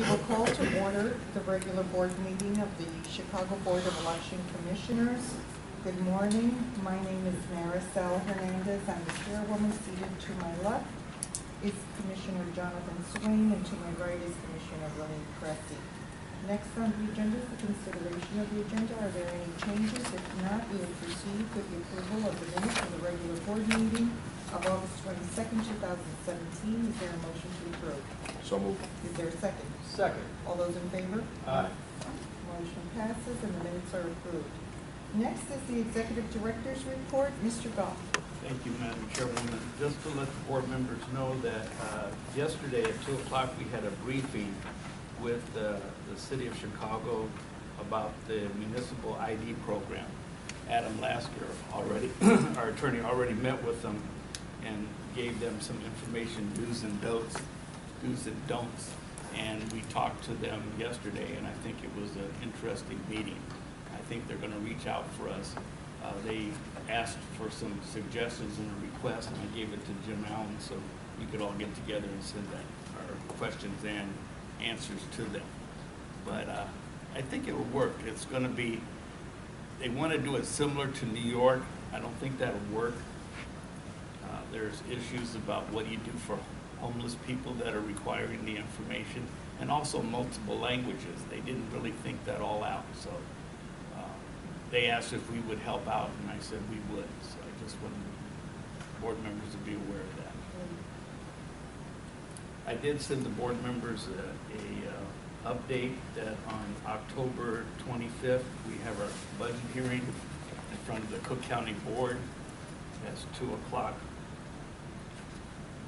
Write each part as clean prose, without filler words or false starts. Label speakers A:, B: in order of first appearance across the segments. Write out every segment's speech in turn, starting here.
A: We will call to order the regular board meeting of the Chicago Board of Election Commissioners. Good morning. My name is Maricel Hernandez. I'm the chairwoman. Seated to my left is Commissioner Jonathan Swain, and to my right is Commissioner Lynn Cressy. Next on the agenda is the consideration of the agenda. Are there any changes? If not, we will proceed with the approval of the minutes of the regular board meeting of August 22nd, 2017. Is there a motion to approve?
B: So moved.
A: Is there a second?
B: Second.
A: All those in favor?
B: Aye.
A: Motion passes and the minutes are approved. Next is the Executive Director's report. Mr. Gough.
C: Thank you, Madam Chairwoman. Just to let the board members know that yesterday at 2 o'clock we had a briefing with the City of Chicago about the Municipal ID program. Adam Lasker already, our attorney, already met with them and gave them some information, do's and don'ts, and we talked to them yesterday, and I think it was an interesting meeting. I think they're going to reach out for us. They asked for some suggestions and a request, and I gave it to Jim Allen so we could all get together and send our questions and answers to them. But I think it will work. It's going to be, they want to do it similar to New York. I don't think that'll work. There's issues about what you do for homeless people that are requiring the information, and also multiple languages. They didn't really think that all out. So they asked if we would help out, and I said we would. So I just wanted board members to be aware of that. I did send the board members a update that on October 25th, we have our budget hearing in front of the Cook County Board. That's 2 o'clock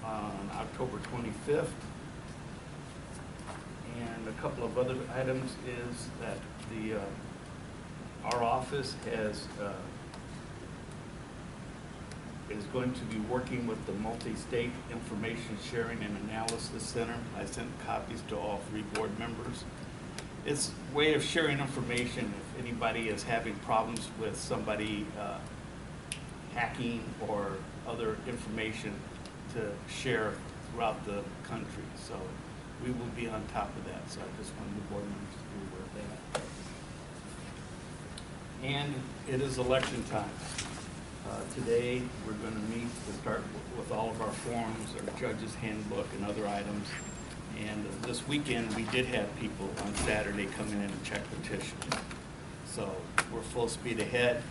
C: on October 25th. And a couple of other items is that our office is going to be working with the Multi-State Information Sharing and Analysis Center. I sent copies to all 3 board members. It's a way of sharing information if anybody is having problems with somebody hacking or other information to share throughout the country. So we will be on top of that. So I just wanted the board members to be aware of that. And it is election time. Today, we're going to meet to start with all of our forms, our judge's handbook, and other items. And this weekend, we did have people on Saturday come in and check petitions. So we're full speed ahead.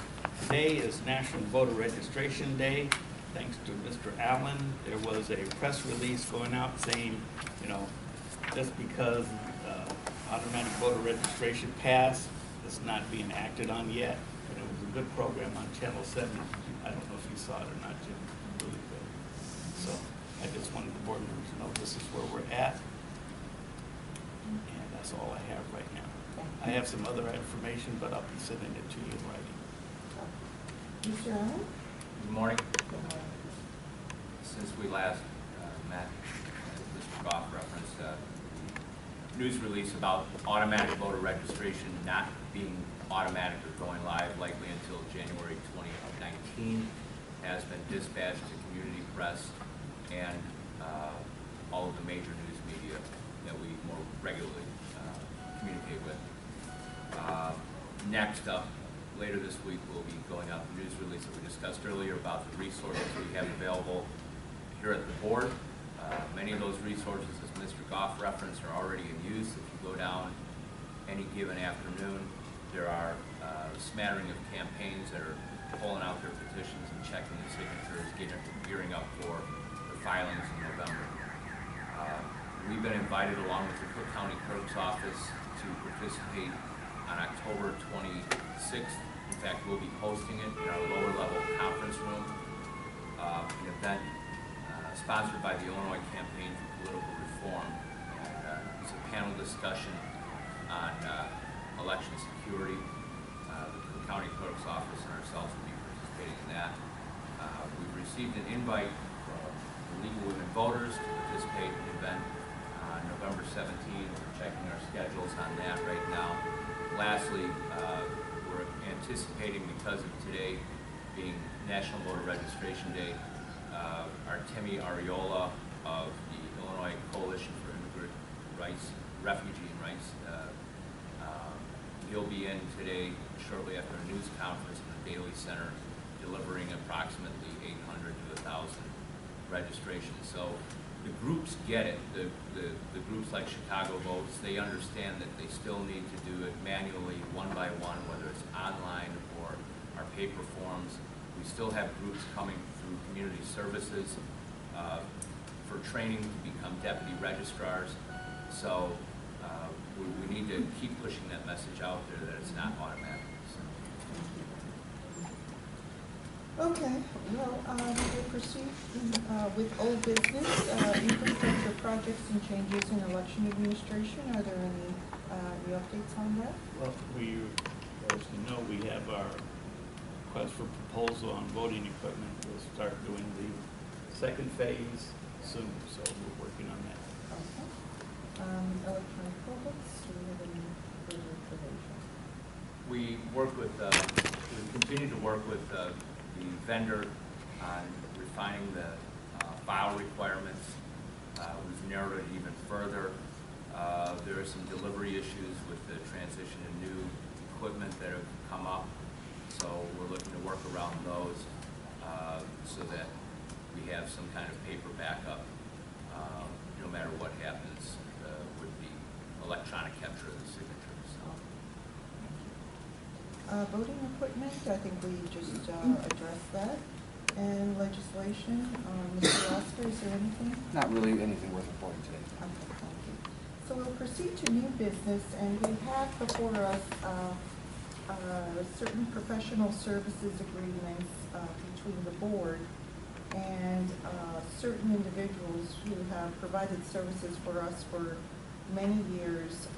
C: Today is National Voter Registration Day. Thanks to Mr. Allen, there was a press release going out saying, you know, just because automatic voter registration passed, it's not being acted on yet. But it was a good program on Channel 7. I don't know if you saw it or not, Jim. Really good. So I just wanted the board members to know this is where we're at. And that's all I have right now. I have some other information, but I'll be sending it to you in writing.
A: Mr. Allen?
D: Good morning. Since we last met, Mr. Gough referenced news release about automatic voter registration not being automatic or going live likely until January 2019 has been dispatched to community press and all of the major news media that we more regularly communicate with. Next up, later this week, we'll be going out the news release that we discussed earlier about the resources we have available here at the board. Many of those resources, as Mr. Gough referenced, are already in use. If you go down any given afternoon, there are a smattering of campaigns that are pulling out their petitions and checking the signatures, gearing up for the filings in November. We've been invited along with the Cook County Clerk's Office to participate on October 26th. In fact, we'll be hosting it in our lower level conference room, an event sponsored by the Illinois Campaign for Political Reform. And it's a panel discussion on election security. The Cook County Clerk's Office and ourselves will be participating in that. We've received an invite from the League of Women Voters to participate in an event on November 17th. We're checking our schedules on that right now. Lastly, we're anticipating, because of today being National Voter Registration Day, Artemi Ariola of the Illinois Coalition for Immigrant Rights refugee and rights. He'll be in today shortly after a news conference in the Daily Center, delivering approximately 800 to 1,000 registrations. So the groups get it. The groups like Chicago Votes, they understand that they still need to do it manually, one by one, whether it's online or our paper forms. We still have groups coming through community services for training to become deputy registrars. So we need to keep pushing that message out there that it's not automatic. So.
A: Okay, well, we'll proceed with old business, infrastructure projects and changes in election administration. Are there any updates on that?
C: Well, as you know, we have our request for proposal on voting equipment. We'll start doing the second phase soon, so we're working on that.
A: Okay. Electronic products, do we have any further information?
D: We continue to work with the vendor on refining the file requirements. We've narrowed it even further. There are some delivery issues with the transition to new equipment that have come up, so we're looking to work around those so that we have some kind of paper backup no matter what happens with the electronic capture of the signatures.
A: Voting equipment, I think we just addressed that. And legislation, Mr. Oscar, is there anything?
B: Not really anything worth reporting today.
A: Okay, thank you. So we'll proceed to new business, and we have before us certain professional services agreements between the board and certain individuals who have provided services for us for many years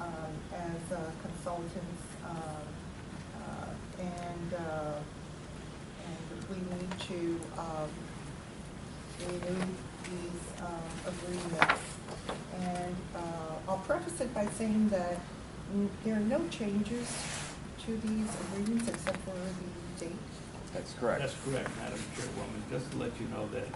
A: as consultants, and we need to renew these agreements. And I'll preface it by saying that there are no changes to these agreements except for the date.
B: That's correct.
C: That's correct, Madam Chairwoman. Just to let you know that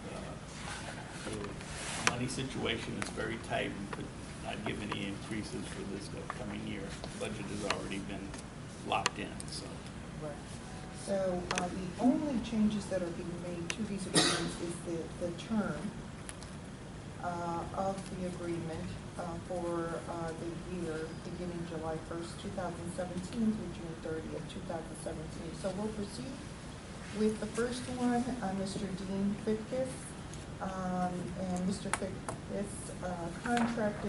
C: the money situation is very tight. We could not give any increases for this upcoming year. The budget has already been locked in, so.
A: Right. So the only changes that are being made to these agreements is the term of the agreement for the year beginning July 1st, 2017 through June 30th, 2017. So we'll proceed with the first one, Mr. Dean Fitkus. And Mr. Fitkus' contract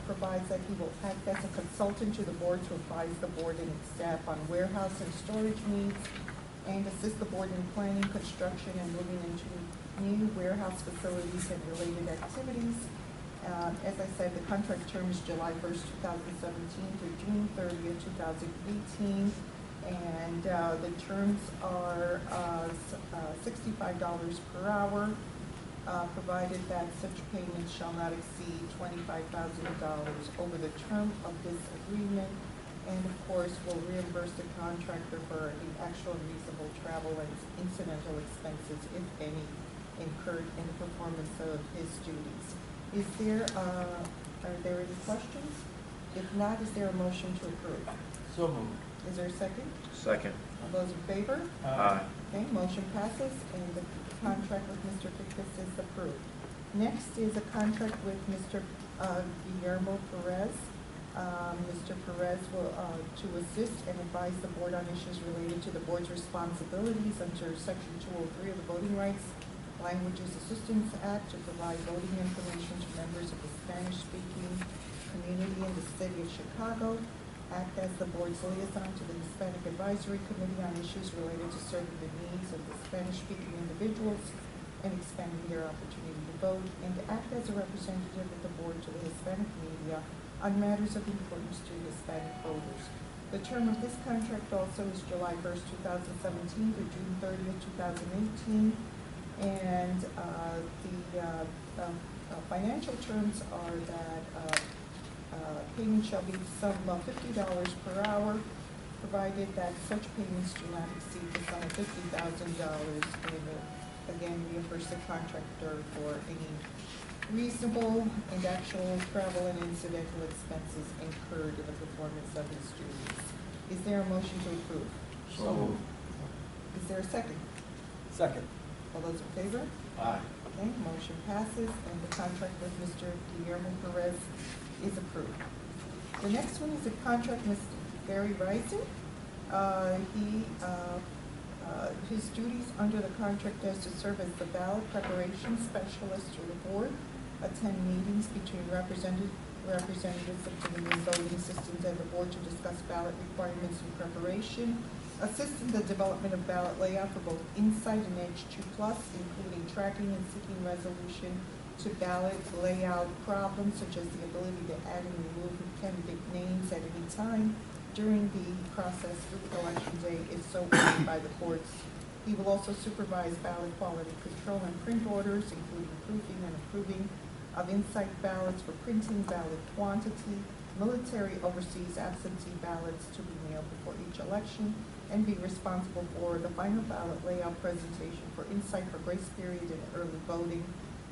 A: provides that he will act as a consultant to the board to advise the board and its staff on warehouse and storage needs and assist the board in planning, construction, and moving into new warehouse facilities and related activities. As I said, the contract term is July 1st, 2017 through June 30th, 2018. And the terms are $65 per hour, provided that such payments shall not exceed $25,000 over the term of this agreement. And of course, will reimburse the contractor for the actual and reasonable travel and incidental expenses, if any, incurred in the performance of his duties. Are there any questions? If not, is there a motion to approve?
C: So moved.
A: Is there a second?
B: Second.
A: All those in favor?
B: Aye.
A: Okay, motion passes, and the contract with Mr. Fitkus is approved. Next is a contract with Mr. Guillermo Perez. Mr. Perez will to assist and advise the board on issues related to the board's responsibilities under Section 203 of the Voting Rights Languages Assistance Act to provide voting information to members of the Spanish-speaking community in the city of Chicago, act as the board's liaison to the Hispanic Advisory Committee on issues related to serving the needs of the Spanish-speaking individuals and expanding their opportunity to vote, and to act as a representative of the board to the Hispanic media on matters of importance to Hispanic voters. The term of this contract also is July 1st, 2017 to June 30th, 2018. And the financial terms are that payment shall be the sum of $50 per hour, provided that such payments do not exceed the sum of $50,000, and again reimburse the contractor for any reasonable and actual travel and incidental expenses incurred in the performance of his duties. Is there a motion to approve?
B: So moved.
A: Is there a second?
B: Second.
A: All those in favor?
B: Aye.
A: Okay, motion passes, and the contract with Mr. Guillermo Perez is approved. The next one is a contract with Gary Rising. His duties under the contract is to serve as the ballot preparation specialist to the board, attend meetings between representatives of Dominion voting systems and the board to discuss ballot requirements and preparation, assist in the development of ballot layout for both Insight and Edge 2+, including tracking and seeking resolution to ballot layout problems such as the ability to add and remove candidate names at any time during the process through election day if so ordered by the courts. He will also supervise ballot quality control and print orders, including proofing and approving of Insight ballots for printing, ballot quantity, military overseas absentee ballots to be mailed before each election, and be responsible for the final ballot layout presentation for Insight for grace period and early voting.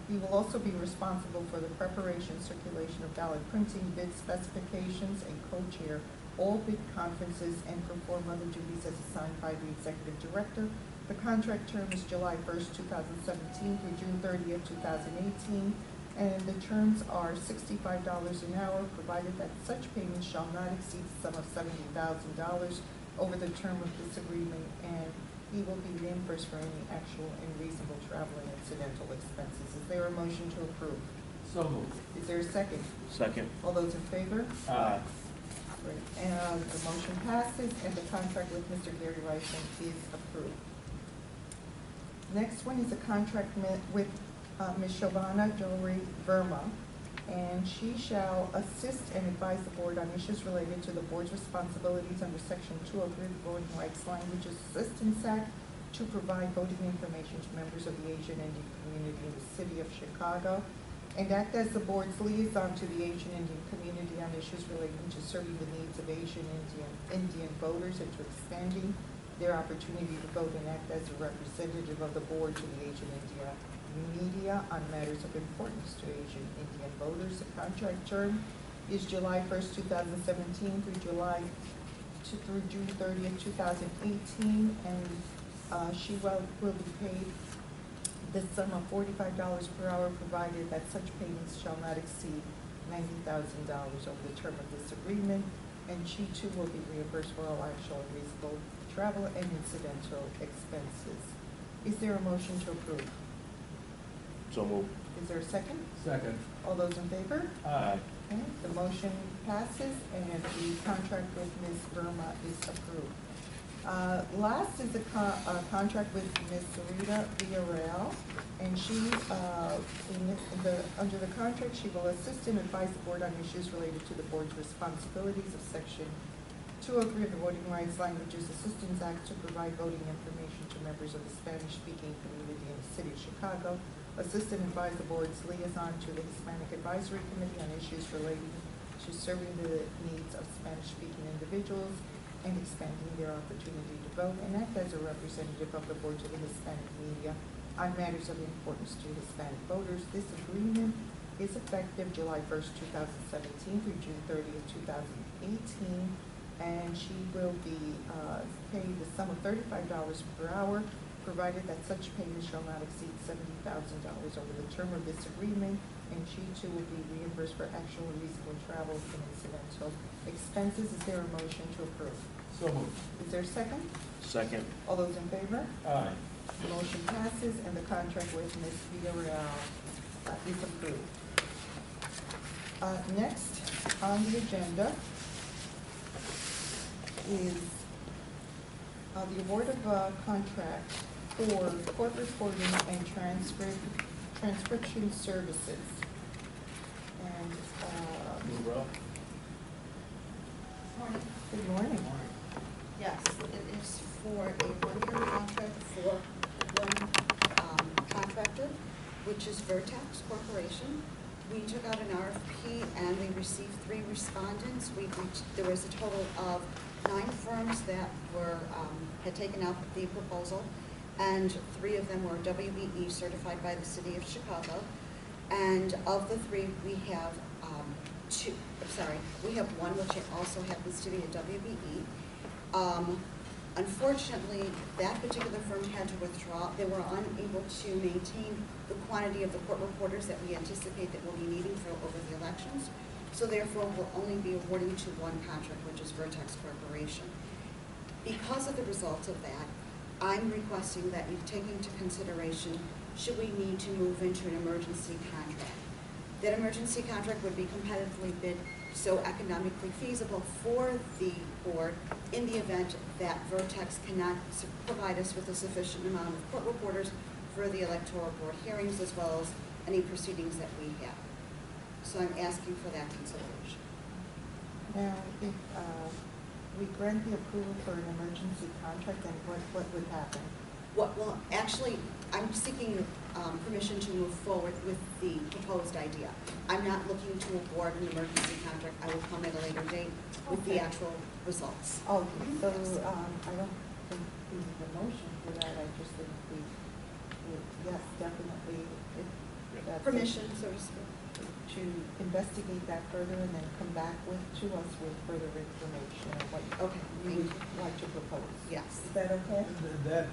A: He will also be responsible for the preparation, circulation of ballot printing, bid specifications, and co-chair all bid conferences and perform other duties as assigned by the Executive Director. The contract term is July 1st, 2017 through June 30th, 2018, and the terms are $65 an hour, provided that such payments shall not exceed the sum of $70,000 over the term of this agreement, and he will be reimbursed for any actual and reasonable travel and incidental expenses. Is there a motion to approve?
B: So moved.
A: Is there a second?
B: Second.
A: All those in favor?
B: Aye.
A: Great. And the motion passes, and the contract with Mr. Gary Rising is approved. Next one is a contract with Ms. Shobana Jewelry Verma, and she shall assist and advise the board on issues related to the board's responsibilities under Section 203 of the Voting Rights Languages Assistance Act to provide voting information to members of the Asian Indian community in the city of Chicago, and act as the board's liaison to the Asian Indian community on issues relating to serving the needs of Asian Indian voters and to expanding their opportunity to vote, and act as a representative of the board to the Asian India media on matters of importance to Asian Indian voters. The contract term is July 1st, 2017 through June 30th, 2018, and she will be paid the sum of $45 per hour, provided that such payments shall not exceed $90,000 over the term of this agreement, and she too will be reimbursed for all actual and reasonable travel and incidental expenses. Is there a motion to approve?
B: So moved.
A: Is there a second?
B: Second.
A: All those in favor?
B: Aye.
A: Okay, the motion passes, and the contract with Ms. Verma is approved. Last is a contract with Ms. Sarita Villarreal, and she, under the contract, she will assist and advise the board on issues related to the board's responsibilities of Section 203 of the Voting Rights Languages Assistance Act to provide voting information to members of the Spanish-speaking community in the city of Chicago, assist and advise the board's liaison to the Hispanic Advisory Committee on issues relating to serving the needs of Spanish-speaking individuals and expanding their opportunity to vote, and act as a representative of the board to the Hispanic media on matters of importance to Hispanic voters. This agreement is effective July 1st, 2017 through June 30th, 2018, and she will be paid the sum of $35 per hour, provided that such payments shall not exceed $70,000 over the term of this agreement, and she too will be reimbursed for actual and reasonable travel and incidental expenses. Is there a motion to approve?
B: So moved.
A: Is there a second?
B: Second.
A: All those in favor?
B: Aye.
A: The motion passes, and the contract with Ms. Villarreal is approved. Next on the agenda is the award of a contract for court reporting and transcription services. And,
E: Move up.
A: good morning.
F: Yes, it is for a one-year contract for one contractor, which is Vertex Corporation. We took out an RFP and we received 3 respondents. There was a total of 9 firms that were had taken out the proposal, and 3 of them were WBE certified by the City of Chicago. And of the three, we have we have one which also happens to be a WBE. Unfortunately, that particular firm had to withdraw. They were unable to maintain the quantity of the court reporters that we anticipate that we'll be needing for over the elections. So therefore, we'll only be awarding to one contract, which is Vertex Corporation. Because of the results of that, I'm requesting that you take into consideration, should we need to move into an emergency contract? That emergency contract would be competitively bid, so economically feasible for the board in the event that Vertex cannot provide us with a sufficient amount of court reporters for the electoral board hearings as well as any proceedings that we have. So I'm asking for that consideration.
A: Now, if we grant the approval for an emergency contract, then what would happen?
F: Well, actually, I'm seeking permission to move forward with the proposed idea. I'm not looking to award an emergency contract. I will come at a later date with the actual results.
A: Okay, so I don't think we need a motion for that. I just think we yes, definitely. That's
F: Permission, so to speak.
A: to investigate that further and then come back to us with further information of what
F: Okay,
A: you would like to propose.
F: Yes.
A: Is that okay?
G: That,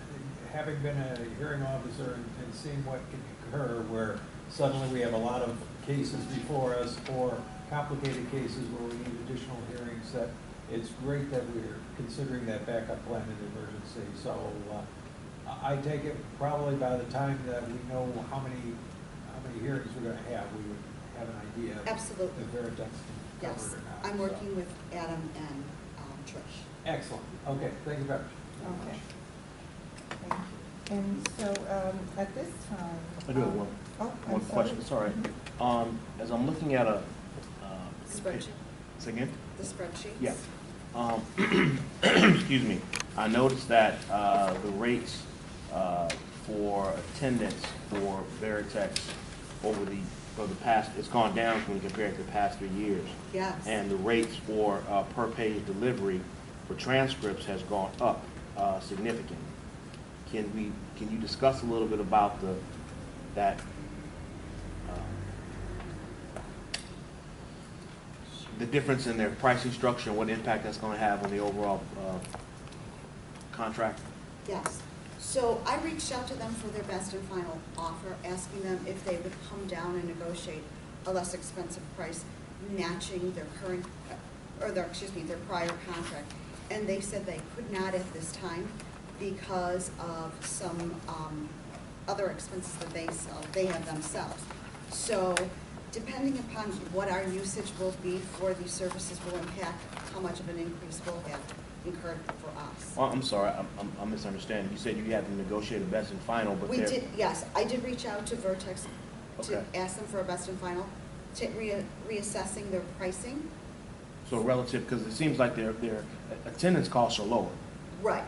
G: having been a hearing officer and seeing what can occur where suddenly we have a lot of cases before us or complicated cases where we need additional hearings, that it's great that we're considering that backup plan in emergency. So I take it probably by the time that we know how many hearings we're going to have, we would have an idea.
F: Absolutely.
G: If Veritex can cover
F: Yes.
G: it or not.
F: I'm
G: So.
F: working with Adam and Trish.
G: Excellent. Okay, thank you very much.
A: Okay. Thank you. And so at this time.
B: I do have one
A: I'm
B: question, sorry. As I'm looking at a.
F: Spreadsheet.
B: Say again?
F: The spreadsheets?
B: Yeah. Excuse me. I noticed that the rates for attendance for Veritex for the past, it's gone down when compared to the past 3 years.
F: Yes.
B: And the rates for per page delivery for transcripts has gone up significantly. Can you discuss a little bit about that the difference in their pricing structure and what impact that's going to have on the overall contract?
F: Yes. So I reached out to them for their best and final offer, asking them if they would come down and negotiate a less expensive price, matching their current, their prior contract. And they said they could not at this time because of some other expenses that they have themselves. So depending upon what our usage will be for these services will impact how much of an increase we'll have incurred for us.
B: Well, I'm sorry, I'm misunderstanding. You said you had to negotiate a best and final, but
F: We did, yes. I did reach out to Vertex to
B: Okay.
F: ask them for a best and final, to reassessing their pricing.
B: So relative, because it seems like their attendance costs are lower.
F: Right,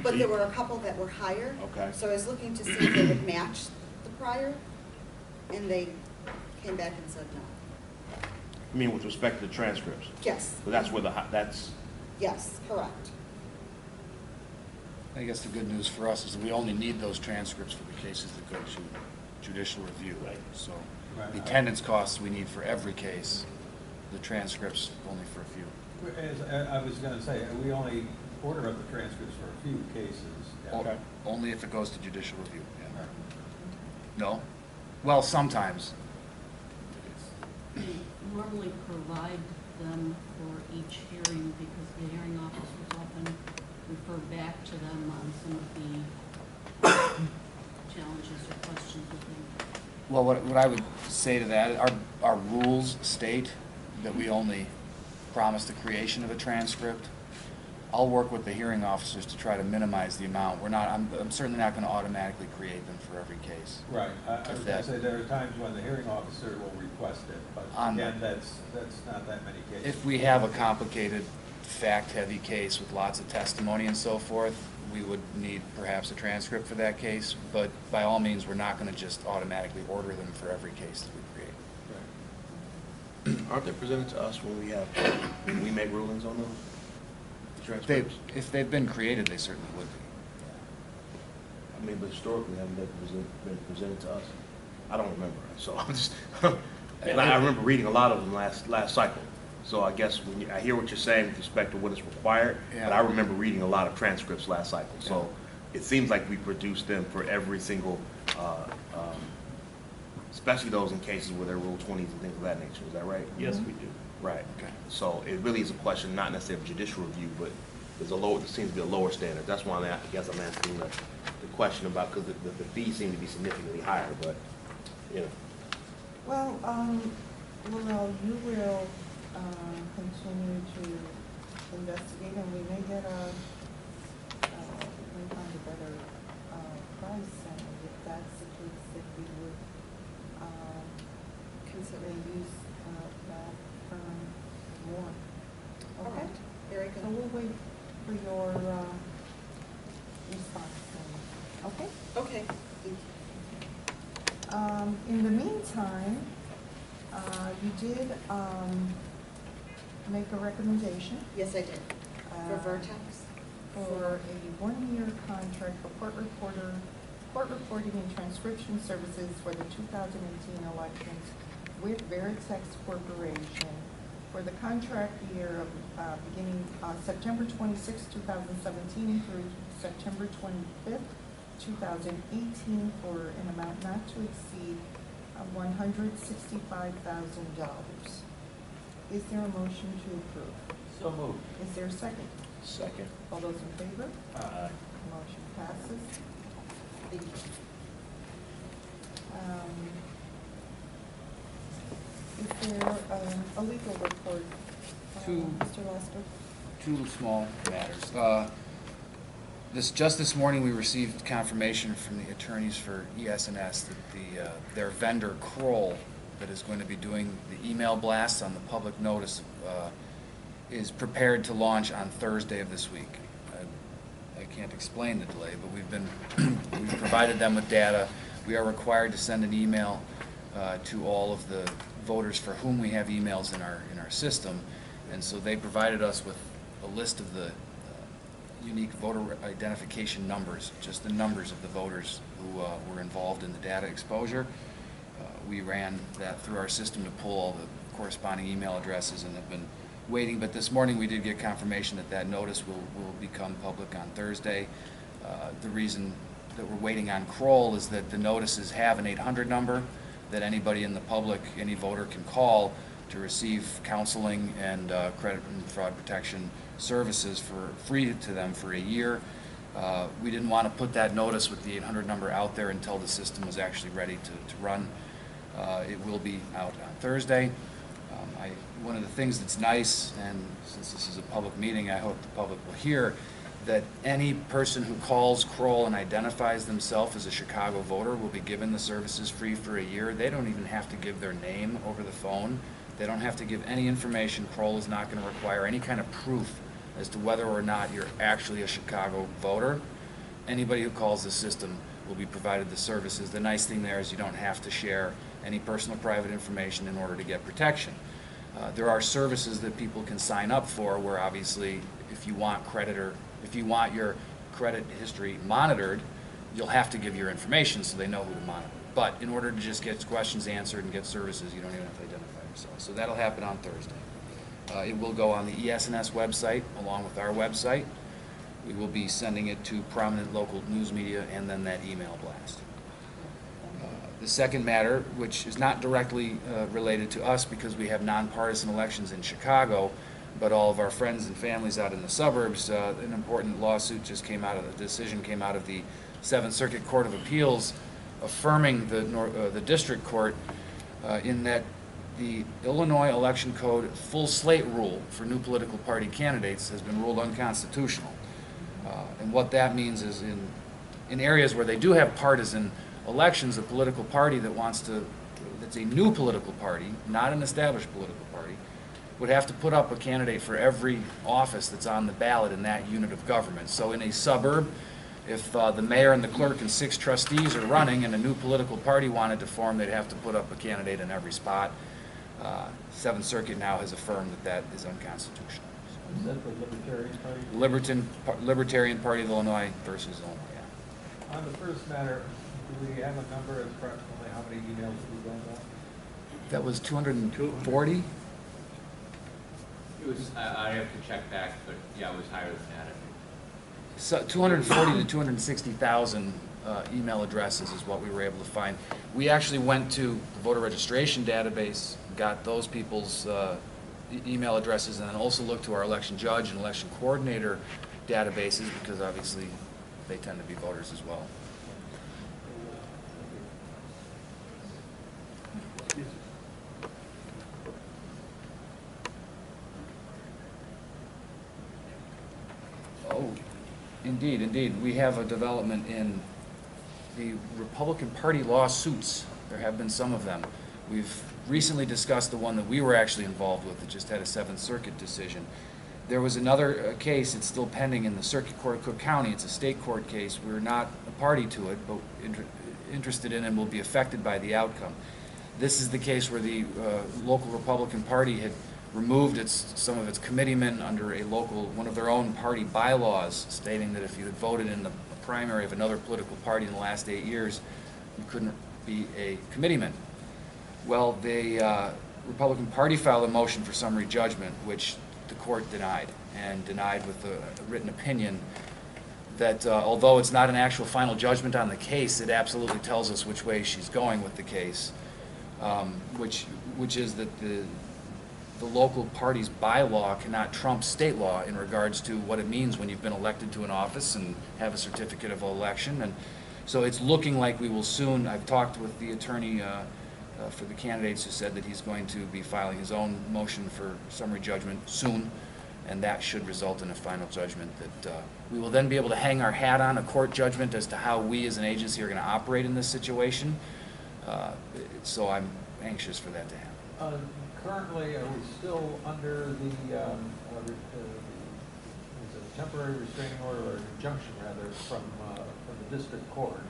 F: but there were a couple that were higher.
B: Okay.
F: So I was looking to see if they would match the prior, and they came back and said no.
B: I mean, with respect to the transcripts.
F: Yes,
B: But that's where that's,
F: yes, correct.
H: I guess the good news for us is that we only need those transcripts for the cases that go to judicial review.
B: Right.
H: So
G: Right.
H: the attendance costs we need for every case, the transcripts only for a few.
G: As I was going to say, we only order up the transcripts for a few cases.
B: Okay.
H: Only if it goes to judicial review. Yeah. No? Well, sometimes.
I: We normally provide them for each hearing because the hearing officers often refer back to them on some of the challenges or questions that they.
H: Well, what I would say to that, our rules state that we only promise the creation of a transcript. I'll work with the hearing officers to try to minimize the amount. I'm certainly not going to automatically create them for every case.
G: Right. I was
H: If
G: going to
H: that-
G: say there are times when the hearing officer will request it, but again, that's not that many cases.
H: If we have a complicated, fact-heavy case with lots of testimony and so forth, we would need perhaps a transcript for that case, but by all means, we're not going to just automatically order them for every case that we create.
B: aren't they presented to us when we make rulings on those transcripts?
H: If they've been created, they certainly would be.
B: I mean, but historically, haven't they been presented to us? I don't remember. So I'm just, and I remember reading a lot of them last cycle. So I guess when I hear what you're saying with respect to what is required, but I remember reading a lot of transcripts last cycle. So it seems like we produce them for every single, especially those in cases where there are Rule 20s and things of that nature. Is that right?
C: Yes, we do.
B: Right. Okay. So it really is a question, not necessarily of judicial review, but there's a lower, there seems to be a lower standard. That's why I guess I'm asking the question about, because the fees seem to be significantly higher, but, you know.
A: Well, well, you will continue to investigate, and we may get we may find a better price, and if that's the case, that we would consider use that firm more. Okay?
F: Very
A: So
F: good.
A: we'll wait for your response then. Okay?
F: Okay, thank you.
A: In the meantime, you did make a recommendation
F: Yes, I did. For
A: Uh,
F: Vertex?
A: for a 1-year contract for court reporting and transcription services for the 2018 elections with Veritex Corporation for the contract year of beginning September 26, 2017 through September 25th, 2018 for an amount not to exceed $165,000. Is there a motion to approve?
C: So moved.
A: Is there a second?
B: Second.
A: All those in favor?
C: Aye.
A: Motion passes.
F: Thank you.
A: Is there a legal report, Mr. Lester?
H: Two small matters. Just this morning, we received confirmation from the attorneys for ES&S that their vendor, Kroll, that is going to be doing the email blasts on the public notice, is prepared to launch on Thursday of this week. I can't explain the delay, but we've provided them with data. We are required to send an email to all of the voters for whom we have emails in our system, and so they provided us with a list of the unique voter identification numbers, just the numbers of the voters who were involved in the data exposure. We ran that through our system to pull all the corresponding email addresses and have been waiting, but this morning we did get confirmation that that notice will become public on Thursday. The reason that we're waiting on Kroll is that the notices have an 800 number that anybody in the public, any voter can call to receive counseling and credit and fraud protection services for free to them for a year. We didn't want to put that notice with the 800 number out there until the system was actually ready to run. It will be out on Thursday. One of the things that's nice, and since this is a public meeting, I hope the public will hear, that any person who calls Kroll and identifies themselves as a Chicago voter will be given the services free for a year. They don't even have to give their name over the phone. They don't have to give any information. Kroll is not going to require any kind of proof as to whether or not you're actually a Chicago voter. Anybody who calls the system will be provided the services. The nice thing there is you don't have to share any personal private information in order to get protection. There are services that people can sign up for where obviously if you want credit or if you want your credit history monitored, you'll have to give your information so they know who to monitor. But in order to just get questions answered and get services, you don't even have to identify yourself. So that'll happen on Thursday. It will go on the ES&S website along with our website. We will be sending it to prominent local news media and then that email blast. The second matter, which is not directly related to us because we have nonpartisan elections in Chicago, but all of our friends and families out in the suburbs, an important lawsuit just came out of, the decision came out of the 7th Circuit Court of Appeals affirming the district court in that the Illinois Election Code full slate rule for new political party candidates has been ruled unconstitutional. And what that means is in areas where they do have partisan elections, a political party that's a new political party, not an established political party, would have to put up a candidate for every office that's on the ballot in that unit of government. So in a suburb, if the mayor and the clerk and 6 trustees are running and a new political party wanted to form, they'd have to put up a candidate in every spot. 7th Circuit now has affirmed that that is unconstitutional.
G: Is that the Libertarian Party?
H: Libertarian Party of Illinois versus Illinois, yeah.
G: On the first matter, do we have a number of approximately how how many emails did we got?
H: That was 240?
D: It was, I have to check back, but yeah, it was higher than that, I think.
H: So 240 to 260,000 email addresses is what we were able to find. We actually went to the voter registration database, got those people's email addresses, and then also looked to our election judge and election coordinator databases, because obviously they tend to be voters as well. Oh, indeed, indeed. We have a development in the Republican Party lawsuits. There have been some of them. We've recently discussed the one that we were actually involved with that just had a Seventh Circuit decision. There was another case, it's still pending in the Circuit Court of Cook County. It's a state court case. We're not a party to it, but interested in and will be affected by the outcome. This is the case where the local Republican Party had removed some of its committeemen under one of their own party bylaws, stating that if you had voted in the primary of another political party in the last 8 years, you couldn't be a committeeman. Well, the Republican Party filed a motion for summary judgment, which the court denied, and denied with a written opinion that although it's not an actual final judgment on the case, it absolutely tells us which way she's going with the case, which is that the local party's bylaw cannot trump state law in regards to what it means when you've been elected to an office and have a certificate of election. And so it's looking like we will soon. I've talked with the attorney for the candidates, who said that he's going to be filing his own motion for summary judgment soon, and that should result in a final judgment that we will then be able to hang our hat on, a court judgment as to how we as an agency are going to operate in this situation. So I'm anxious for that to happen.
G: Currently, are we still under the temporary restraining order, or injunction rather, from the district court?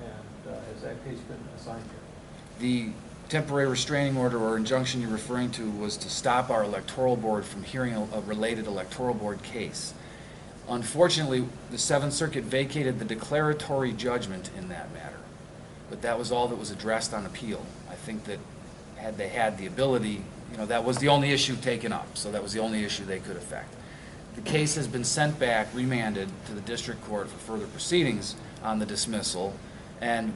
G: And has that case been assigned yet?
H: The temporary restraining order or injunction you're referring to was to stop our electoral board from hearing a related electoral board case. Unfortunately, the Seventh Circuit vacated the declaratory judgment in that matter, but that was all that was addressed on appeal. I think that had they had the ability, that was the only issue taken up, so that was the only issue they could affect. The case has been sent back, remanded to the district court for further proceedings on the dismissal, and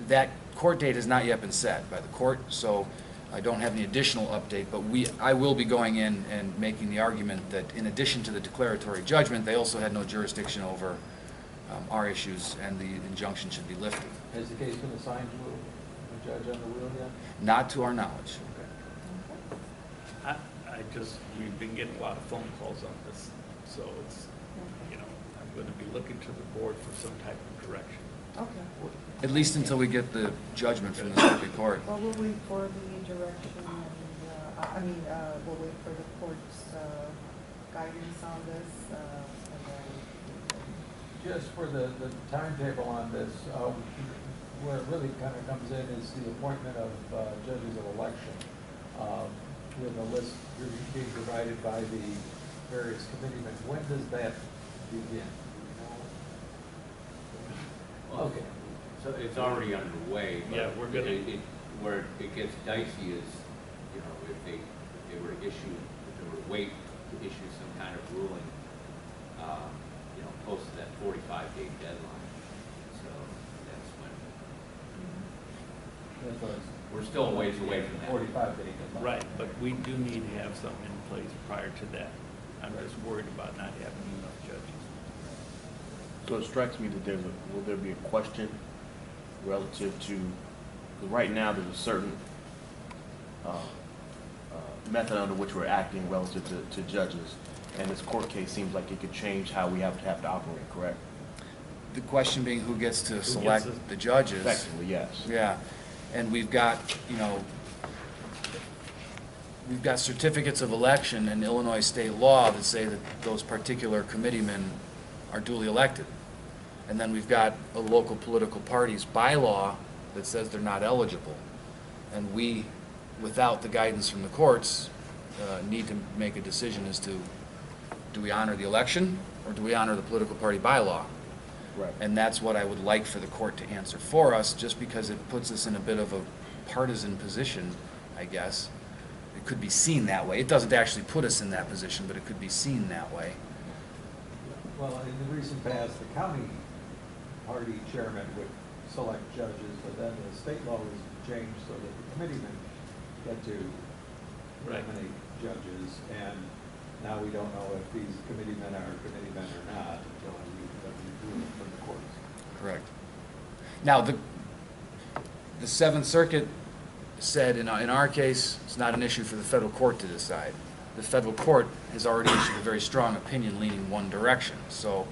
H: that court date has not yet been set by the court, so I don't have any additional update, but I will be going in and making the argument that in addition to the declaratory judgment, they also had no jurisdiction over our issues, and the injunction should be lifted.
G: Has the case been assigned to a judge on the wheel yet?
H: Not to our knowledge.
C: We've been getting a lot of phone calls on this, so it's, I'm going to be looking to the board for some type of direction.
A: Okay.
H: At least until we get the judgment from the circuit court.
A: Well, we'll wait for the direction, and, we'll wait for the court's guidance on this, and then...
G: Just for the timetable on this, where it really kind of comes in is the appointment of judges of election, with a list being provided by the various committeemen. When does that begin? Okay.
D: So it's already underway. But
C: Yeah, we're gonna.
D: Where it gets dicey is, if they were to wait to issue some kind of ruling, close to that 45-day deadline. So that's when. We're still a ways away from that.
G: 45 days.
C: Right, but we do need to have something in place prior to that. I'm just worried about not having enough judges.
B: So it strikes me that will there be a question relative to, because right now there's a certain method under which we're acting relative to judges, and this court case seems like it could change how we have to operate, correct?
H: The question being who gets to select the judges.
B: Effectively, yes.
H: Yeah, and we've got certificates of election in Illinois state law that say that those particular committeemen are duly elected. And then we've got a local political party's bylaw that says they're not eligible. And we, without the guidance from the courts, need to make a decision as to, do we honor the election or do we honor the political party bylaw?
B: Right.
H: And that's what I would like for the court to answer for us, just because it puts us in a bit of a partisan position, I guess. It could be seen that way. It doesn't actually put us in that position, but it could be seen that way.
G: Well, in the recent past, the county party chairman would select judges, but then the state law was changed so that the committeemen get to
C: Right.
G: nominate judges, and now we don't know if these committeemen are committeemen or not until we do it from the courts.
H: Correct. Now, the Seventh Circuit said in our case, it's not an issue for the federal court to decide. The federal court has already issued a very strong opinion leaning one direction. So,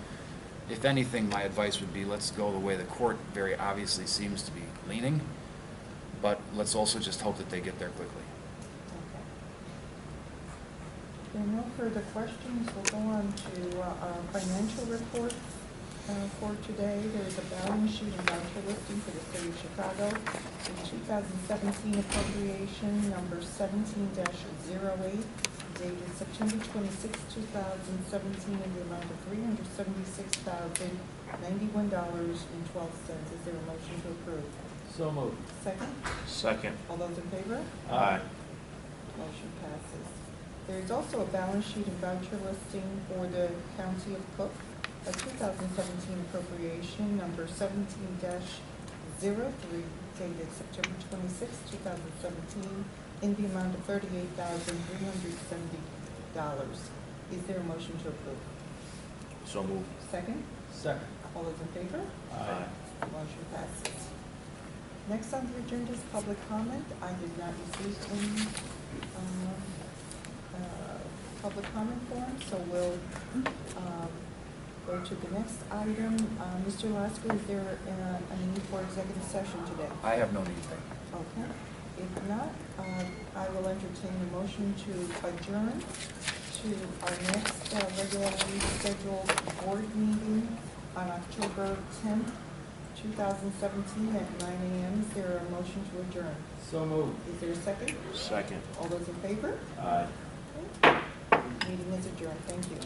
H: if anything, my advice would be let's go the way the court very obviously seems to be leaning, but let's also just hope that they get there quickly.
A: Okay. If there are no further questions, we'll go on to our financial report for today. There is a balance sheet and voucher listing for the City of Chicago. The 2017 appropriation number 17-08 dated September 26, 2017 in the amount of $376,091.12. Is there a motion to approve?
G: So moved.
A: Second?
B: Second.
A: All those in favor?
B: Aye.
A: Motion passes. There is also a balance sheet and voucher listing for the County of Cook, a 2017 appropriation number 17-03 dated September 26, 2017 in the amount of $38,370. Is there a motion to approve?
B: So moved.
A: Second?
G: Second.
A: All those in favor?
B: Aye.
A: Motion passes. Next on the agenda is public comment. I did not receive any public comment form, so we'll go to the next item. Mr. Lasker, is there a need for executive session today?
H: I have no need.
A: Okay. If not, I will entertain a motion to adjourn to our next regularly scheduled board meeting on October 10th, 2017 at 9 a.m. Is there a motion to adjourn?
G: So moved.
A: Is there a second?
B: Second.
A: All those in favor?
G: Aye.
A: Meeting is adjourned. Thank you.